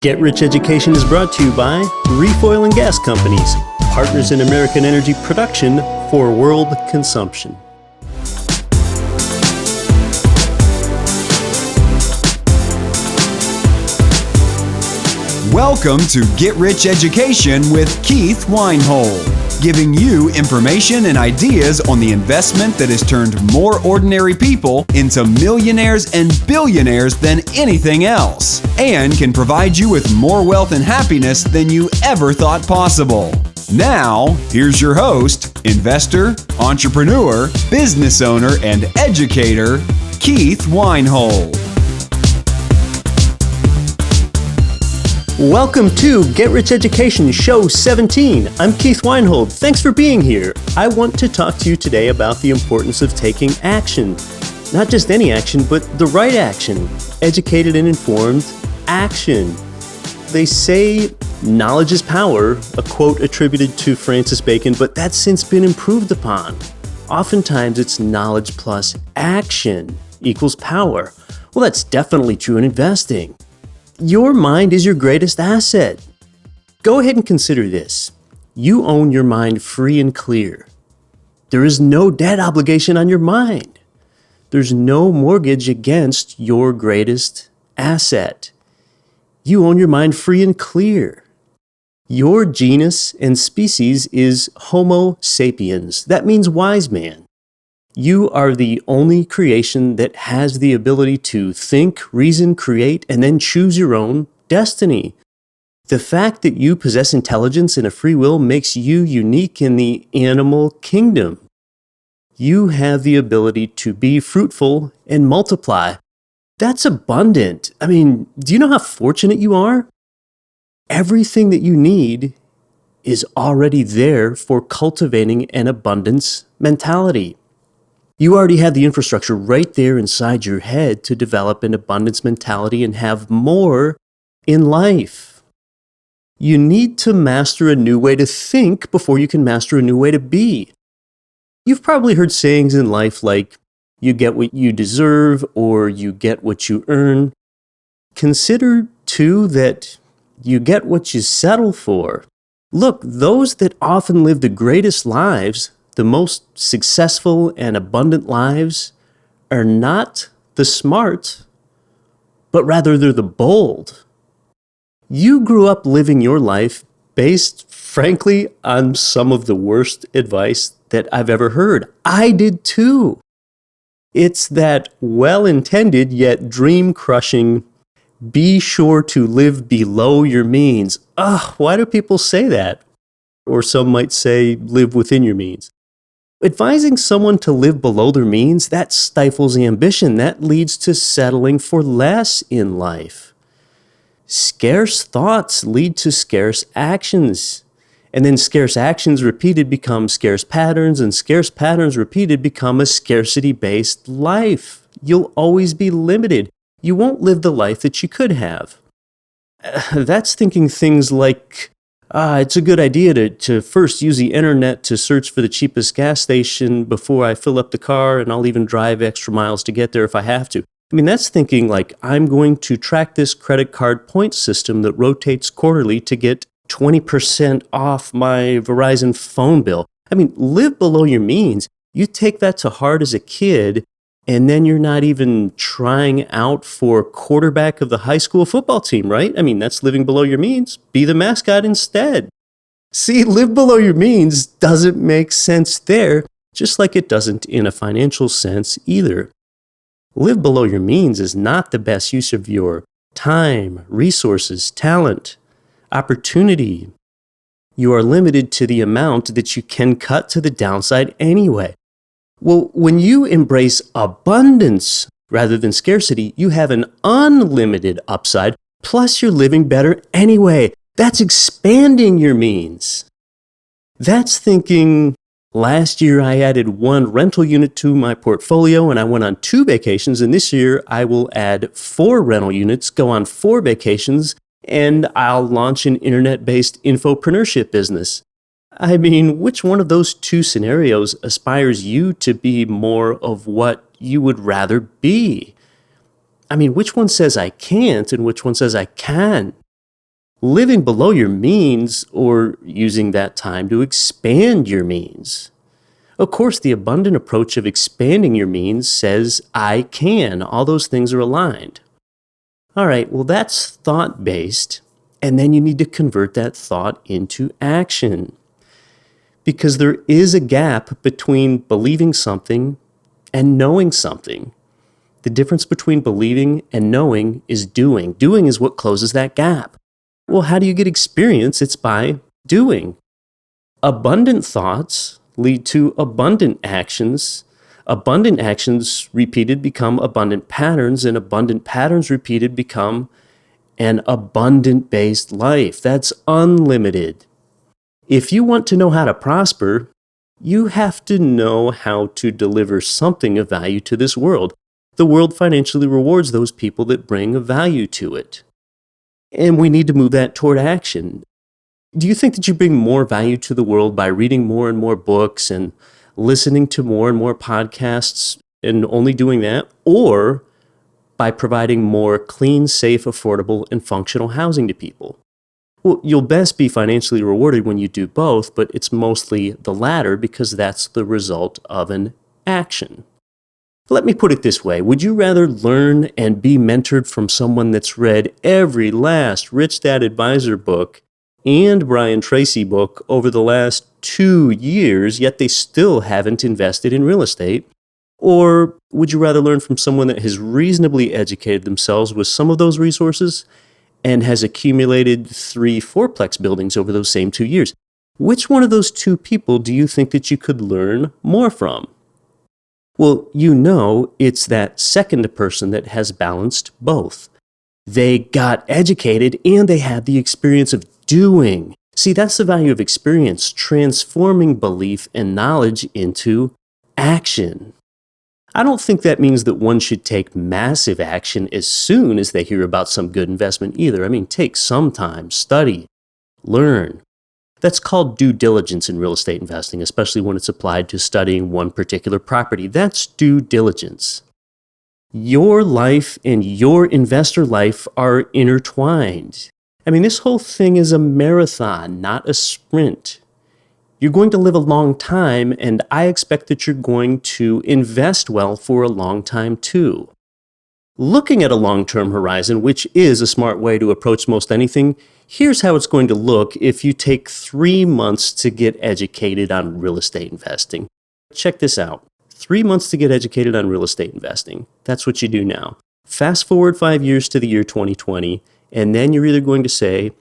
Get Rich Education is brought to you by Reef Oil and Gas Companies, partners in American energy production for world consumption. Welcome to Get Rich Education with Keith Weinhold, giving you information and ideas on the investment that has turned more ordinary people into millionaires and billionaires than anything else, and can provide you with more wealth and happiness than you ever thought possible. Now, here's your host, investor, entrepreneur, business owner, and educator, Keith Weinhold. Welcome to Get Rich Education, Show 17. I'm Keith Weinhold. Thanks for being here. I want to talk to you today about the importance of taking action. Not just any action, but the right action. Educated and informed action. They say knowledge is power, a quote attributed to Francis Bacon, but that's since been improved upon. Oftentimes it's knowledge plus action equals power. Well, that's definitely true in investing. Your mind is your greatest asset. Go ahead and consider this. You own your mind free and clear. There is no debt obligation on your mind. There's no mortgage against your greatest asset. You own your mind free and clear. Your genus and species is Homo sapiens. That means wise man. You are the only creation that has the ability to think, reason, create, and then choose your own destiny. The fact that you possess intelligence and a free will makes you unique in the animal kingdom. You have the ability to be fruitful and multiply. That's abundant. Do you know how fortunate you are? Everything that you need is already there for cultivating an abundance mentality. You already have the infrastructure right there inside your head to develop an abundance mentality and have more in life. You need to master a new way to think before you can master a new way to be. You've probably heard sayings in life like, you get what you deserve or you get what you earn. Consider, too, that you get what you settle for. Look, those that often live the greatest lives, the most successful and abundant lives, are not the smart, but rather they're the bold. You grew up living your life based, frankly, on some of the worst advice that I've ever heard. I did too. It's that well-intended yet dream-crushing, be sure to live below your means. Why do people say that? Or some might say, live within your means. Advising someone to live below their means, that stifles ambition. That leads to settling for less in life. Scarce thoughts lead to scarce actions. And then scarce actions repeated become scarce patterns, and scarce patterns repeated become a scarcity-based life. You'll always be limited. You won't live the life that you could have. That's thinking things like, it's a good idea to first use the internet to search for the cheapest gas station before I fill up the car, and I'll even drive extra miles to get there if I have to. That's thinking like, I'm going to track this credit card point system that rotates quarterly to get 20% off my Verizon phone bill. Live below your means. You take that to heart as a kid, and then you're not even trying out for quarterback of the high school football team, right? That's living below your means. Be the mascot instead. See, live below your means doesn't make sense there, just like it doesn't in a financial sense either. Live below your means is not the best use of your time, resources, talent, opportunity. You are limited to the amount that you can cut to the downside anyway. Well, when you embrace abundance rather than scarcity, you have an unlimited upside, plus you're living better anyway. That's expanding your means. That's thinking, last year I added 1 rental unit to my portfolio and I went on 2 vacations, and this year I will add 4 rental units, go on 4 vacations, and I'll launch an internet-based infopreneurship business. Which one of those 2 scenarios aspires you to be more of what you would rather be? Which one says I can't and which one says I can? living below your means, or using that time to expand your means. Of course, the abundant approach of expanding your means says, I can. All those things are aligned. All right, well, that's thought-based, and then you need to convert that thought into action. Because there is a gap between believing something and knowing something. The difference between believing and knowing is doing. Doing is what closes that gap. Well, how do you get experience? It's by doing. Abundant thoughts lead to abundant actions. Abundant actions repeated become abundant patterns, and abundant patterns repeated become an abundant-based life. That's unlimited. If you want to know how to prosper, you have to know how to deliver something of value to this world. The world financially rewards those people that bring a value to it. And we need to move that toward action. Do you think that you bring more value to the world by reading more and more books and listening to more and more podcasts and only doing that, or by providing more clean, safe, affordable, and functional housing to people? Well, you'll best be financially rewarded when you do both, but it's mostly the latter because that's the result of an action. Let me put it this way. Would you rather learn and be mentored from someone that's read every last Rich Dad Advisor book and Brian Tracy book over the last 2 years, yet they still haven't invested in real estate? Or would you rather learn from someone that has reasonably educated themselves with some of those resources and has accumulated 3 fourplex buildings over those same 2 years? Which one of those two people do you think that you could learn more from? Well, you know it's that second person that has balanced both. They got educated and they had the experience of doing. See, that's the value of experience, transforming belief and knowledge into action. I don't think that means that one should take massive action as soon as they hear about some good investment either. I mean, take some time, study, learn. That's called due diligence in real estate investing, especially when it's applied to studying one particular property. That's due diligence. Your life and your investor life are intertwined. I mean, this whole thing is a marathon, not a sprint. You're going to live a long time, and I expect that you're going to invest well for a long time too. Looking at a long-term horizon, which is a smart way to approach most anything, here's how it's going to look if you take 3 months to get educated on real estate investing. Check this out. 3 months to get educated on real estate investing. That's what you do now. Fast forward 5 years to the year 2020, and then you're either going to say,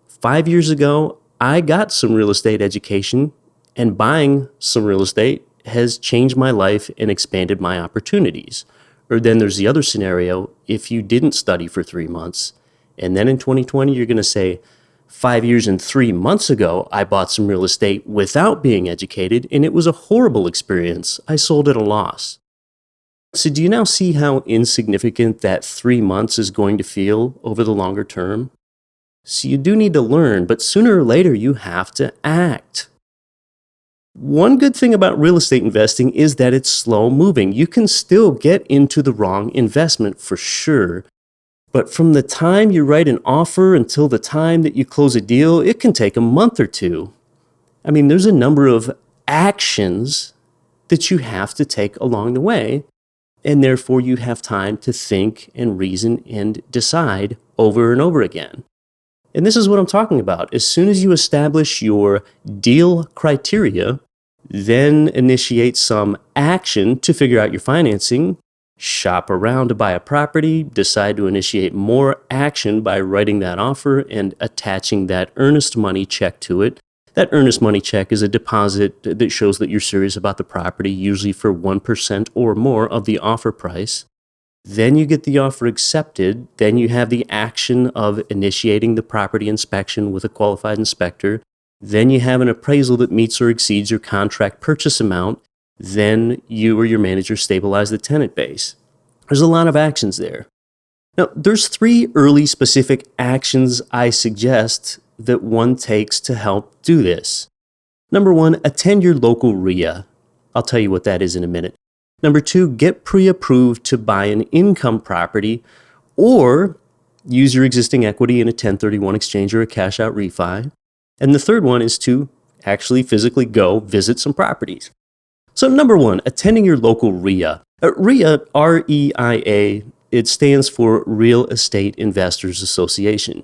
5 years ago, I got some real estate education, and buying some real estate has changed my life and expanded my opportunities. Or then there's the other scenario, if you didn't study for 3 months, and then in 2020, you're going to say, 5 years and 3 months ago, I bought some real estate without being educated, and it was a horrible experience. I sold at a loss. So do you now see how insignificant that 3 months is going to feel over the longer term? So you do need to learn, but sooner or later, you have to act. One good thing about real estate investing is that it's slow moving. You can still get into the wrong investment for sure. But from the time you write an offer until the time that you close a deal, it can take a month or two. I mean, there's a number of actions that you have to take along the way, and therefore you have time to think and reason and decide over and over again. And this is what I'm talking about. As soon as you establish your deal criteria, then initiate some action to figure out your financing, shop around to buy a property, decide to initiate more action by writing that offer and attaching that earnest money check to it. That earnest money check is a deposit that shows that you're serious about the property, usually for 1% or more of the offer price. Then you get the offer accepted. Then you have the action of initiating the property inspection with a qualified inspector. Then you have an appraisal that meets or exceeds your contract purchase amount. Then you or your manager stabilize the tenant base. There's a lot of actions there. Now, there's 3 early specific actions I suggest that one takes to help do this. Number 1, attend your local RIA. I'll tell you what that is in a minute. Number 2, get pre-approved to buy an income property, or use your existing equity in a 1031 exchange or a cash out refi. And the third one is to actually physically go visit some properties. So number one, attending your local REIA. REIA, R-E-I-A, it stands for Real Estate Investors Association.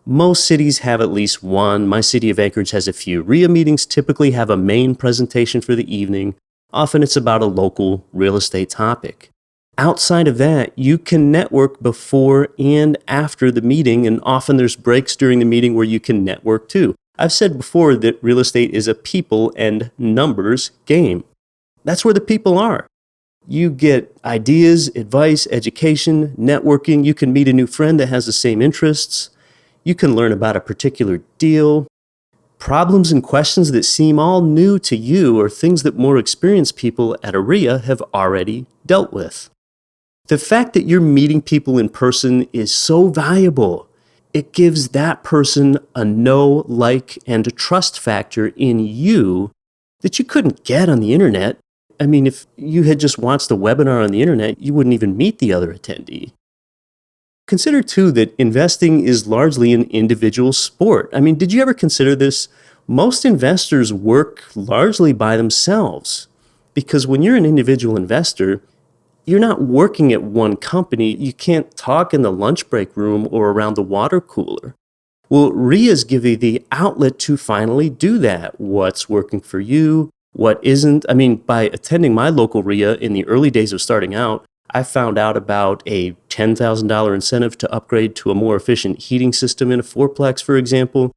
Most cities have at least one. My city of Anchorage has a few. REIA meetings typically have a main presentation for the evening. Often it's about a local real estate topic. Outside of that, you can network before and after the meeting, and often there's breaks during the meeting where you can network too. I've said before that real estate is a people and numbers game. That's where the people are. You get ideas, advice, education, networking. You can meet a new friend that has the same interests. You can learn about a particular deal. Problems and questions that seem all new to you are things that more experienced people at a REIA have already dealt with. The fact that you're meeting people in person is so valuable. It gives that person a know, like, and trust factor in you that you couldn't get on the internet. I mean, if you had just watched the webinar on the internet, you wouldn't even meet the other attendee. Consider, too, that investing is largely an individual sport. I mean, did you ever consider this? Most investors work largely by themselves because when you're an individual investor, you're not working at one company. You can't talk in the lunch break room or around the water cooler. Well, REIAs give you the outlet to finally do that. What's working for you? What isn't? I mean, by attending my local REIA in the early days of starting out, I found out about a $10,000 incentive to upgrade to a more efficient heating system in a fourplex, for example.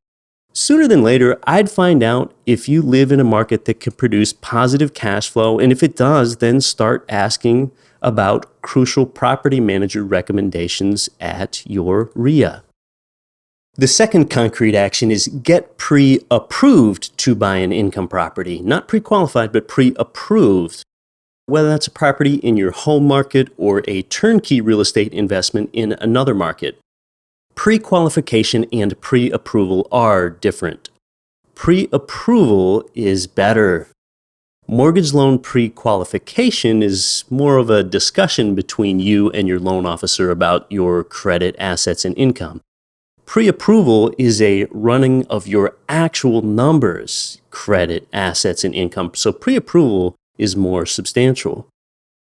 Sooner than later, I'd find out if you live in a market that can produce positive cash flow, and if it does, then start asking about crucial property manager recommendations at your REIA. The second concrete action is get pre-approved to buy an income property. Not pre-qualified, but pre-approved. Whether that's a property in your home market or a turnkey real estate investment in another market. Pre-qualification and pre-approval are different. Pre-approval is better. Mortgage loan pre-qualification is more of a discussion between you and your loan officer about your credit, assets, and income. Pre-approval is a running of your actual numbers, credit, assets, and income. So pre-approval is more substantial.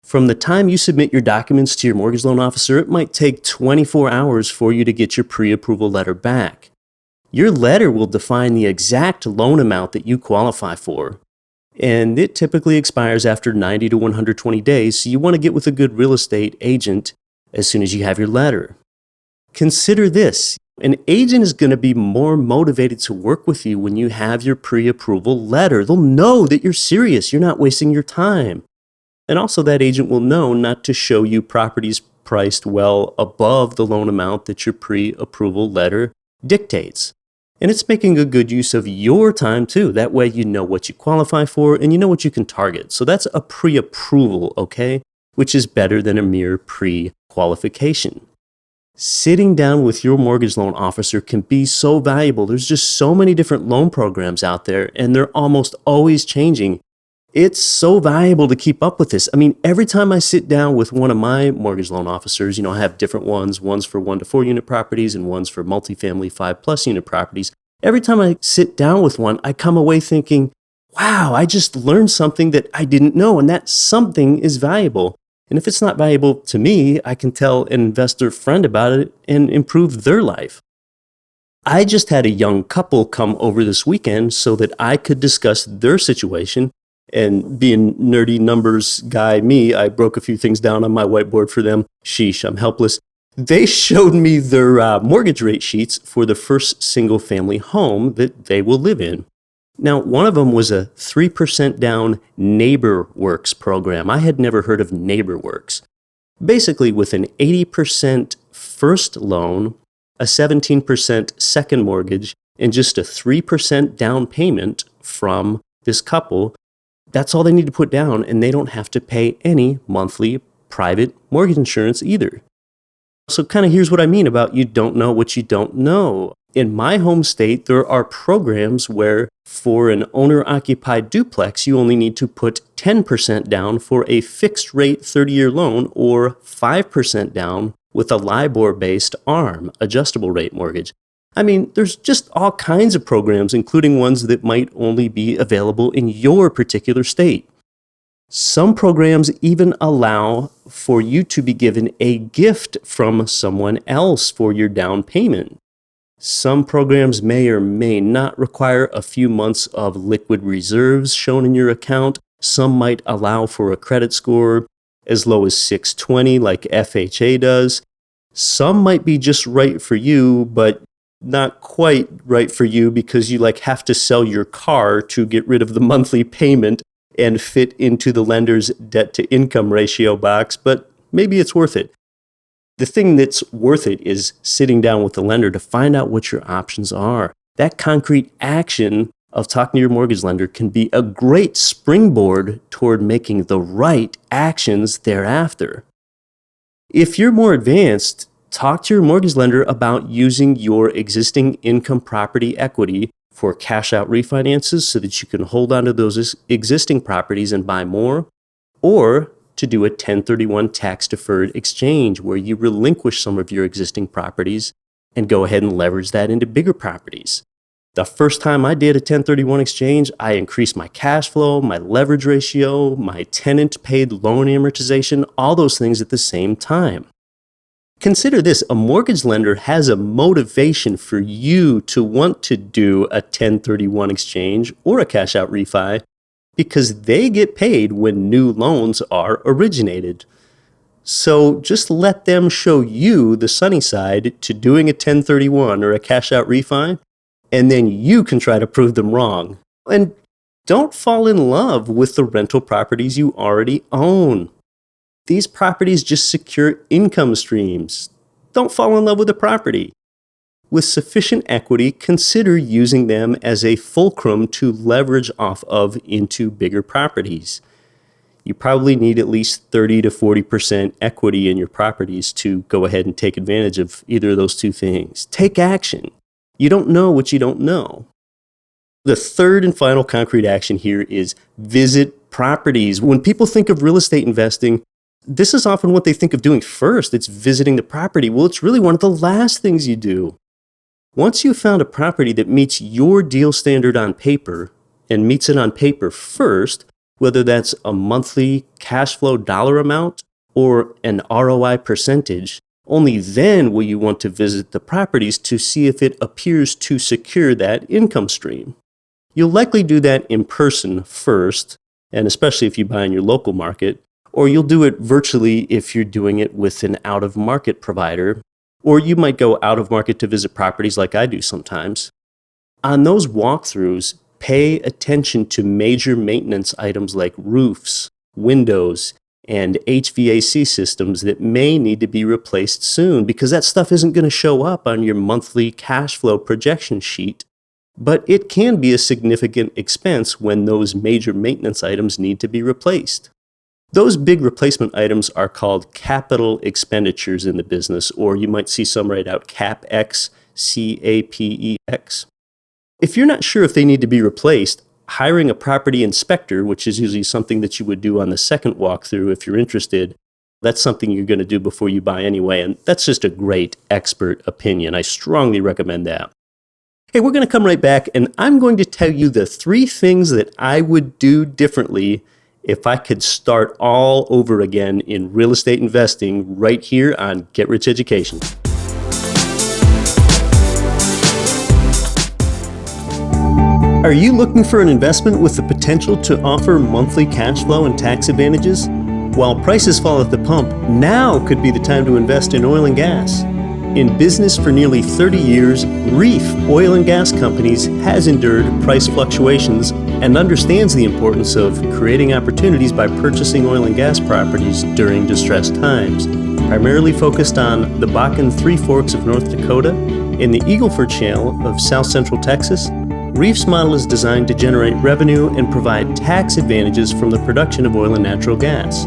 From the time you submit your documents to your mortgage loan officer, it might take 24 hours for you to get your pre-approval letter back. Your letter will define the exact loan amount that you qualify for, and it typically expires after 90 to 120 days, so you want to get with a good real estate agent as soon as you have your letter. Consider this. An agent is going to be more motivated to work with you when you have your pre-approval letter. They'll know that you're serious. You're not wasting your time. And also that agent will know not to show you properties priced well above the loan amount that your pre-approval letter dictates. And it's making a good use of your time too. That way you know what you qualify for and you know what you can target. So that's a pre-approval, okay? Which is better than a mere pre-qualification. Sitting down with your mortgage loan officer can be so valuable. There's just so many different loan programs out there, and they're almost always changing. It's so valuable to keep up with this. I mean, every time I sit down with one of my mortgage loan officers, I have different ones for 1 to 4 unit properties and ones for multifamily 5+ unit properties. Every time I sit down with one, I come away thinking, wow, I just learned something that I didn't know, and that something is valuable. And if it's not valuable to me, I can tell an investor friend about it and improve their life. I just had a young couple come over this weekend so that I could discuss their situation. And being nerdy numbers guy me, I broke a few things down on my whiteboard for them. Sheesh, I'm helpless. They showed me their mortgage rate sheets for the first single family home that they will live in. Now, one of them was a 3% down NeighborWorks program. I had never heard of NeighborWorks. Basically, with an 80% first loan, a 17% second mortgage, and just a 3% down payment from this couple, that's all they need to put down, and they don't have to pay any monthly private mortgage insurance either. So kind of here's what I mean about you don't know what you don't know. In my home state, there are programs where for an owner-occupied duplex, you only need to put 10% down for a fixed rate 30-year loan or 5% down with a LIBOR-based ARM, adjustable rate mortgage. I mean, there's just all kinds of programs, including ones that might only be available in your particular state. Some programs even allow for you to be given a gift from someone else for your down payment. Some programs may or may not require a few months of liquid reserves shown in your account. Some might allow for a credit score as low as 620 like FHA does. Some might be just right for you, but not quite right for you because you have to sell your car to get rid of the monthly payment and fit into the lender's debt to income ratio box, but maybe it's worth it. The thing that's worth it is sitting down with the lender to find out what your options are. That concrete action of talking to your mortgage lender can be a great springboard toward making the right actions thereafter. If you're more advanced, talk to your mortgage lender about using your existing income property equity for cash out refinances so that you can hold on to those existing properties and buy more, or to do a 1031 tax-deferred exchange where you relinquish some of your existing properties and go ahead and leverage that into bigger properties. The first time I did a 1031 exchange, I increased my cash flow, my leverage ratio, my tenant paid loan amortization, all those things at the same time. Consider this, a mortgage lender has a motivation for you to want to do a 1031 exchange or a cash out refi because they get paid when new loans are originated. So just let them show you the sunny side to doing a 1031 or a cash out refi, and then you can try to prove them wrong. And don't fall in love with the rental properties you already own. These properties just secure income streams. Don't fall in love with the property. With sufficient equity, consider using them as a fulcrum to leverage off of into bigger properties. You probably need at least 30 to 40% equity in your properties to go ahead and take advantage of either of those two things. Take action. You don't know what you don't know. The third and final concrete action here is visit properties. When people think of real estate investing, this is often what they think of doing first. It's visiting the property. Well, it's really one of the last things you do. Once you've found a property that meets your deal standard on paper and meets it on paper first, whether that's a monthly cash flow dollar amount or an ROI percentage, only then will you want to visit the properties to see if it appears to secure that income stream. You'll likely do that in person first, and especially if you buy in your local market, or you'll do it virtually if you're doing it with an out-of-market provider, or you might go out of market to visit properties like I do sometimes. On those walkthroughs, pay attention to major maintenance items like roofs, windows, and HVAC systems that may need to be replaced soon because that stuff isn't going to show up on your monthly cash flow projection sheet. But it can be a significant expense when those major maintenance items need to be replaced. Those big replacement items are called capital expenditures in the business, or you might see some write out CapEx, CAPEX. If you're not sure if they need to be replaced, hiring a property inspector, which is usually something that you would do on the second walkthrough if you're interested, that's something you're going to do before you buy anyway, and that's just a great expert opinion. I strongly recommend that. Hey, we're going to come right back, and I'm going to tell you the 3 things that I would do differently if I could start all over again in real estate investing right here on Get Rich Education. Are you looking for an investment with the potential to offer monthly cash flow and tax advantages? While prices fall at the pump, now could be the time to invest in oil and gas. In business for nearly 30 years, Reef Oil and Gas Companies has endured price fluctuations and understands the importance of creating opportunities by purchasing oil and gas properties during distressed times. Primarily focused on the Bakken Three Forks of North Dakota and the Eagle Ford Shale of South Central Texas, Reef's model is designed to generate revenue and provide tax advantages from the production of oil and natural gas.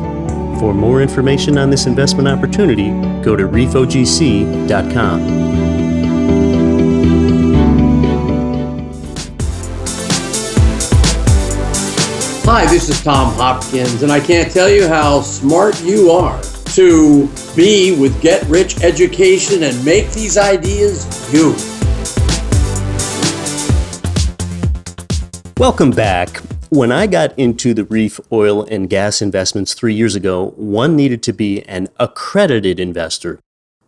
For more information on this investment opportunity, go to reefogc.com. Hi, this is Tom Hopkins, and I can't tell you how smart you are to me with Get Rich Education and make these ideas you. Welcome back. When I got into the reef, oil, and gas investments 3 years ago, one needed to be an accredited investor.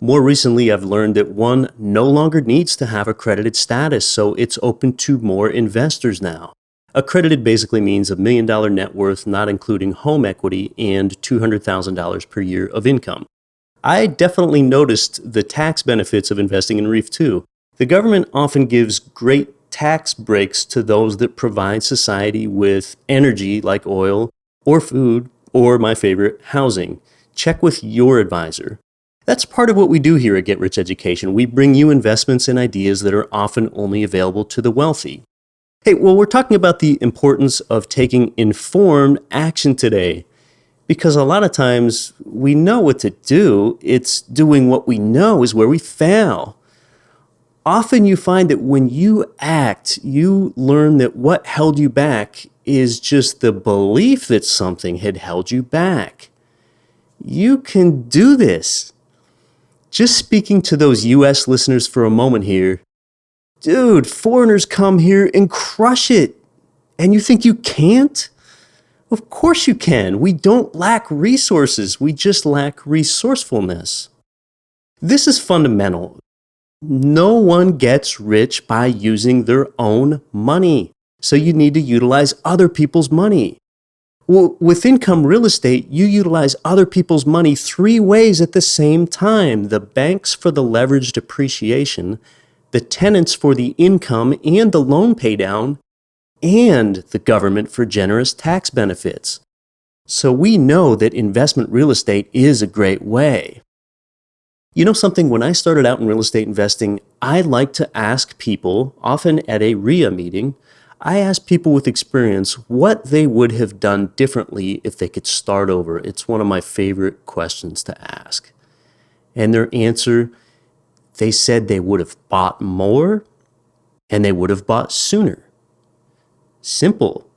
More recently, I've learned that one no longer needs to have accredited status, so it's open to more investors now. Accredited basically means $1 million net worth, not including home equity, and $200,000 per year of income. I definitely noticed the tax benefits of investing in reef too. The government often gives great tax breaks to those that provide society with energy like oil or food or, my favorite, housing. Check with your advisor. That's part of what we do here at Get Rich Education. We bring you investments and ideas that are often only available to the wealthy. Hey, well, we're talking about the importance of taking informed action today, because a lot of times we know what to do. It's doing what we know is where we fail. Often you find that when you act, you learn that what held you back is just the belief that something had held you back. You can do this. Just speaking to those U.S. listeners for a moment here, dude, foreigners come here and crush it. And you think you can't? Of course you can. We don't lack resources. We just lack resourcefulness. This is fundamental. No one gets rich by using their own money. So you need to utilize other people's money. Well, with income real estate, you utilize other people's money 3 ways at the same time. The banks for the leveraged appreciation, the tenants for the income and the loan paydown, and the government for generous tax benefits. So we know that investment real estate is a great way. You know something, when I started out in real estate investing, I like to ask people, often at a RIA meeting, I ask people with experience what they would have done differently if they could start over. It's one of my favorite questions to ask. And their answer, they said they would have bought more and they would have bought sooner. Simple.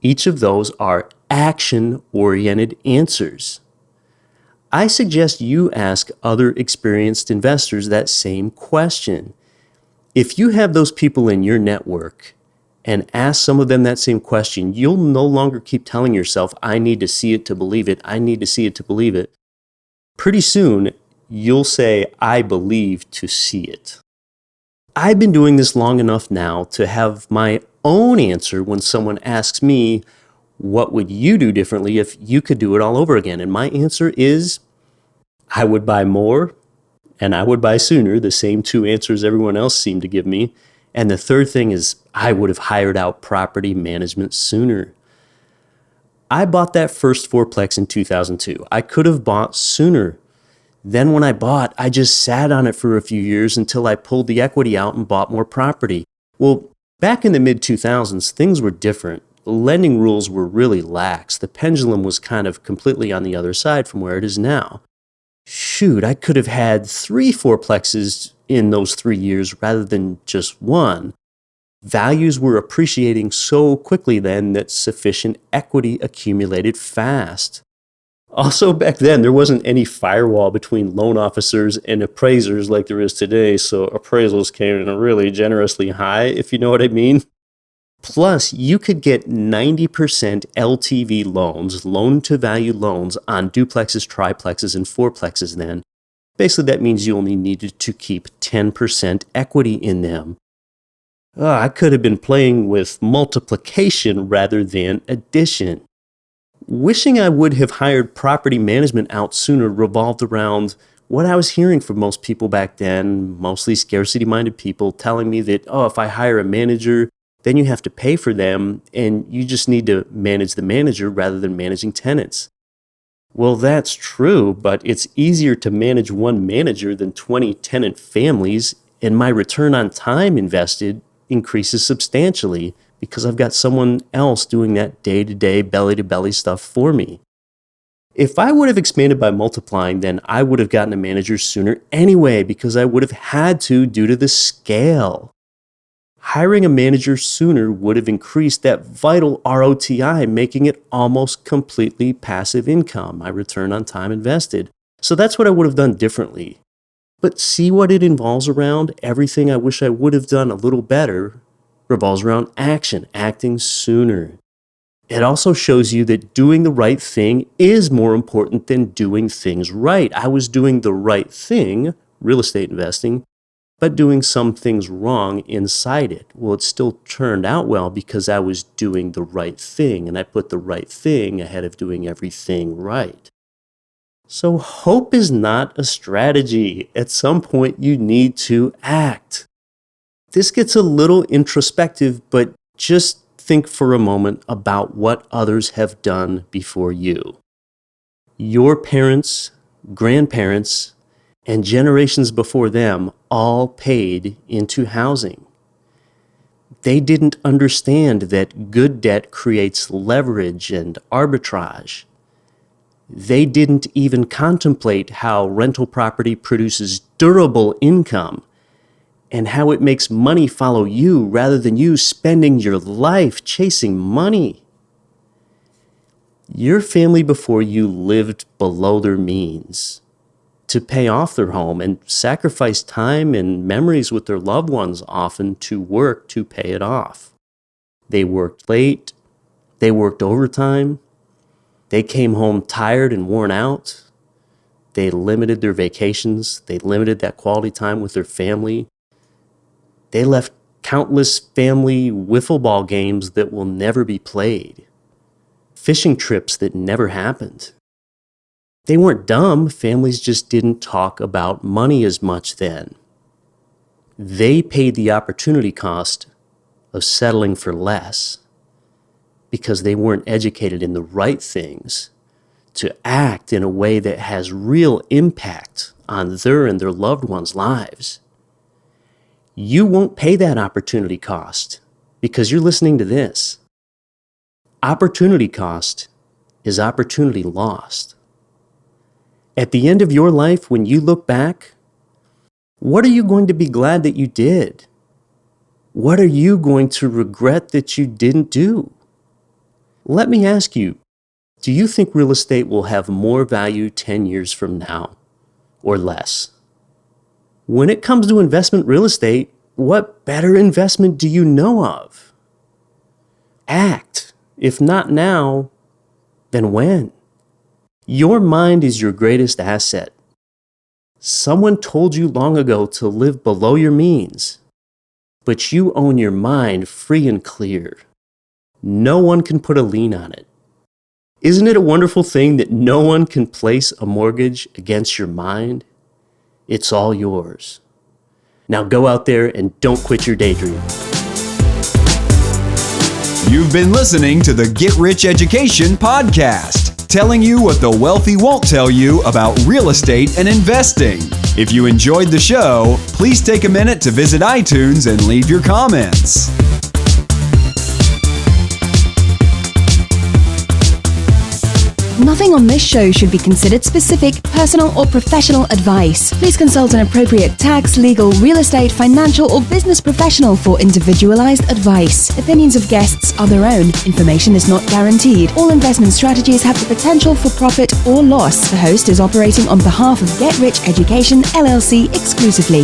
Each of those are action-oriented answers. I suggest you ask other experienced investors that same question. If you have those people in your network and ask some of them that same question, you'll no longer keep telling yourself, I need to see it to believe it. I need to see it to believe it. Pretty soon, you'll say, I believe to see it. I've been doing this long enough now to have my own answer when someone asks me, what would you do differently if you could do it all over again? And my answer is, I would buy more and I would buy sooner, the same 2 answers everyone else seemed to give me. And the third thing is, I would have hired out property management sooner. I bought that first fourplex in 2002. I could have bought sooner. Then when I bought, I just sat on it for a few years until I pulled the equity out and bought more property. Well, back in the mid-2000s, things were different. Lending rules were really lax. The pendulum was kind of completely on the other side from where it is now. Shoot, I could have had 3 fourplexes in those 3 years rather than just 1. Values were appreciating so quickly then that sufficient equity accumulated fast. Also, back then, there wasn't any firewall between loan officers and appraisers like there is today, so appraisals came in really generously high, if you know what I mean. Plus, you could get 90% LTV loans, loan-to-value loans, on duplexes, triplexes, and fourplexes then. Basically, that means you only needed to keep 10% equity in them. I could have been playing with multiplication rather than addition. Wishing I would have hired property management out sooner revolved around what I was hearing from most people back then, mostly scarcity-minded people, telling me that, if I hire a manager, then you have to pay for them, and you just need to manage the manager rather than managing tenants. Well, that's true, but it's easier to manage one manager than 20 tenant families, and my return on time invested increases substantially because I've got someone else doing that day-to-day, belly-to-belly stuff for me. If I would have expanded by multiplying, then I would have gotten a manager sooner anyway because I would have had to due to the scale. Hiring a manager sooner would have increased that vital ROTI, making it almost completely passive income, my return on time invested. So that's what I would have done differently. But see what it involves around? Everything I wish I would have done a little better revolves around action, acting sooner. It also shows you that doing the right thing is more important than doing things right. I was doing the right thing, real estate investing, but doing some things wrong inside it. Well, it still turned out well because I was doing the right thing, and I put the right thing ahead of doing everything right. So hope is not a strategy. At some point, you need to act. This gets a little introspective, but just think for a moment about what others have done before you. Your parents, grandparents, and generations before them all paid into housing. They didn't understand that good debt creates leverage and arbitrage. They didn't even contemplate how rental property produces durable income and how it makes money follow you rather than you spending your life chasing money. Your family before you lived below their means to pay off their home and sacrifice time and memories with their loved ones often to work to pay it off. They worked late, they worked overtime, they came home tired and worn out, they limited their vacations, they limited that quality time with their family. They left countless family wiffle ball games that will never be played, fishing trips that never happened. They weren't dumb, families just didn't talk about money as much then. They paid the opportunity cost of settling for less because they weren't educated in the right things to act in a way that has real impact on their and their loved ones' lives. You won't pay that opportunity cost because you're listening to this. Opportunity cost is opportunity lost. At the end of your life, when you look back, what are you going to be glad that you did? What are you going to regret that you didn't do? Let me ask you, do you think real estate will have more value 10 years from now or less? When it comes to investment real estate, what better investment do you know of? Act. If not now, then when? Your mind is your greatest asset. Someone told you long ago to live below your means, but you own your mind free and clear. No one can put a lien on it. Isn't it a wonderful thing that no one can place a mortgage against your mind? It's all yours. Now go out there and don't quit your daydream. You've been listening to the Get Rich Education podcast, telling you what the wealthy won't tell you about real estate and investing. If you enjoyed the show, please take a minute to visit iTunes and leave your comments. Nothing on this show should be considered specific, personal, or professional advice. Please consult an appropriate tax, legal, real estate, financial, or business professional for individualized advice. Opinions of guests are their own. Information is not guaranteed. All investment strategies have the potential for profit or loss. The host is operating on behalf of Get Rich Education, LLC exclusively.